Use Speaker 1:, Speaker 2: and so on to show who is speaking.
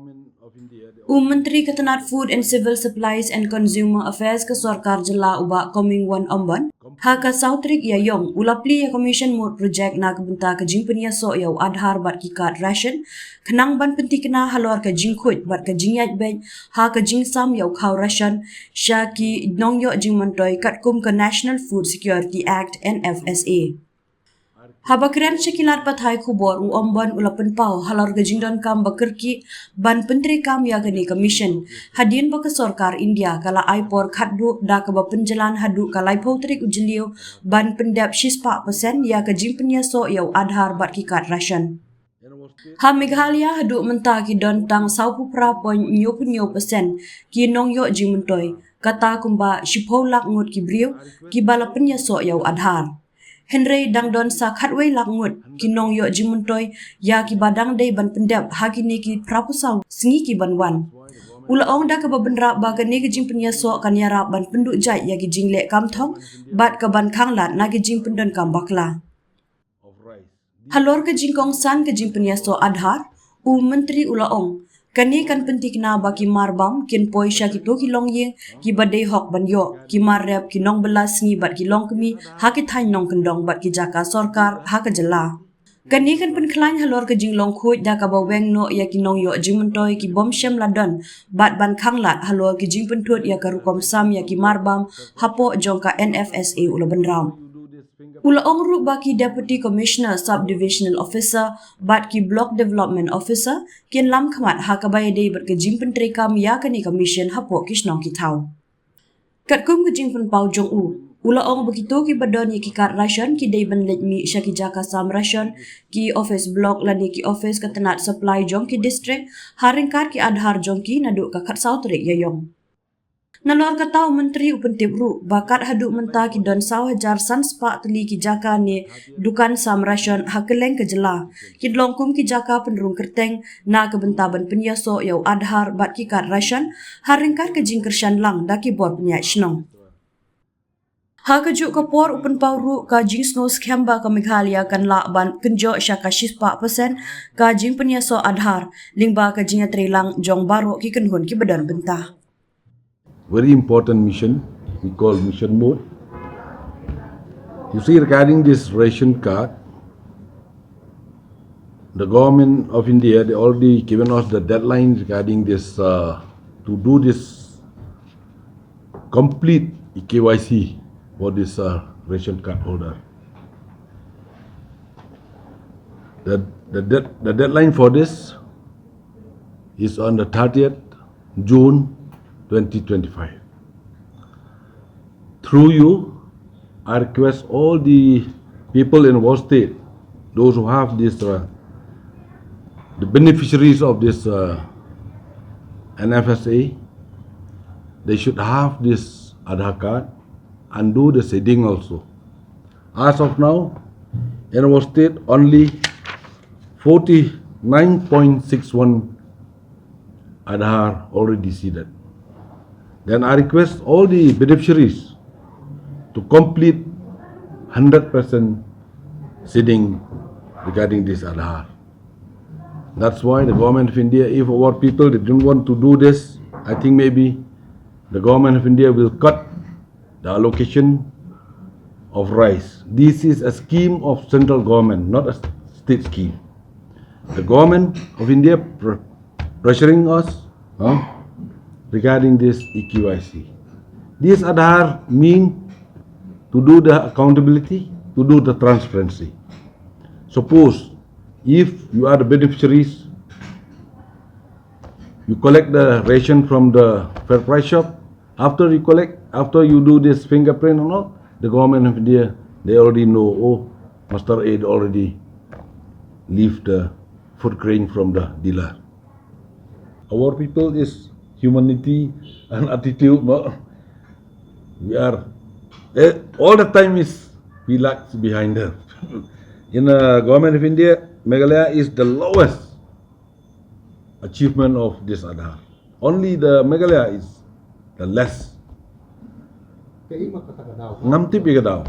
Speaker 1: Menteri Ketenat Food and Civil Supplies and Consumer Affairs ke Sarkar Jela ubak Coming One Omban, haka Sautrik Yayong, ulapli ya Commission Mood Project na kebenta ke jing peniaso yau adhar bat kikat ration, kenang ban penti kena haluar ke jing kut bat ke jing yat bej, haka jing sam yau kau ration, syaki nong yok jing mentoy kat kum ke National Food Security Act NFSA. Habakran syakilat pathai khubor u omban ulapan pau halar gajingdon kam bakerki ban penteri kam ya gani commission hadin baka sarkar India kala aipor khaddu da ka penjalan hadu kalai pautrik ujliu ban pendap 6% ya kajing penyaso yau adhar bat kikat ration. Ha Meghalaya hadu menta ki don tang 90.9% ki nong yo jing mentoy kata kumba shipolak ngut ki briu ki bala penyaso yau adhar. Henry dangdon sa khatway lakngut kinong yo jimuntoy ya ki badang day ban pendap hagini ki prapusaw singi ki banwan. Ulaong da ka babenra baga ne gijing penyaso kan yara ban penduk jai ya ki jingle kam thong bat ka ban khanglat na ki jing pendon kam bakla. Halor ka jingkong san ka jing penyaso adhar menteri ulaong kani kan pentik na baki marbam kin poisha ki to ki long yeng ki badai hok ban yo ki marrep ki nong belas ni bat ki long kemi ha ki thain nong kendong bat ki jaka sarkar ha ka jela kani kan pen khlain halor ka jing long khoi da ka baweng no ya ki nong yo jimuntoy ki bom shem ladon bat ban khanglat halor ki jing pen thot ya ka rukom sam ya ki marbam hapo jongka NFSA ulaban ram. Ulaong ru baki Deputy Commissioner Subdivisional Officer bat ki Block Development Officer kin lam khamat ha kabay day bat ka jing pentri kam ya kani commission hapo kisnong ki thau. Kat kum ka jing pen pau jong u ulaong begitu ki badon ya ki kat ration ki day ban let mi sya ki jaka sam ration ki office block lani ki office ketenat supply jong ki district haring kat ki adhar jong ki naduk ka khat sautrik yayong. Nalor kata menteri upentip ru bakat haduk menta ki don 1,000 san spa teli ki jaka ni dukan sam ration hakeleng ke jela ki longkum ki jaka penderung kerteng na ke bentaban penyaso yau adhar bat ki kat ration haringkat ke jing kersyan lang da ki bor penyak shnong. Ha kejuk kapor upen pauru ka jing snow skemba ka Meghalaya kan la ban kenjo syaka 6% ka jing penyaso adhar lingba ka jing atrilang jong baro ki kenhun ki badan bentah.
Speaker 2: Very important mission, we call mission mode. You see, regarding this ration card, the government of India, they already given us the deadline regarding this, to do this complete KYC for this ration card holder. The deadline for this is on the 30th June 2025. Through you, I request all the people in our state, those who have this, the beneficiaries of this NFSA, they should have this Aadhaar card and do the seeding also. As of now, in our state, only 49.61 Aadhaar already seeded. Then I request all the beneficiaries to complete 100% seeding regarding this Aadhaar. That's why the government of India, if our people they didn't want to do this, I think maybe the government of India will cut the allocation of rice. This is a scheme of central government, not a state scheme. The government of India pressuring us regarding this EQIC. These Aadhaar mean to do the accountability, to do the transparency. Suppose if you are the beneficiaries, you collect the ration from the fair price shop. After you do this fingerprint and all, the government of India, they already know, oh, Master Aid already leave the food grain from the dealer. Our people is humanity and attitude. No? We are all the time is we lag behind them. In the government of India, Meghalaya is the lowest achievement of this Aadhaar. Only the Meghalaya is the less. Ngam tip ikadaw,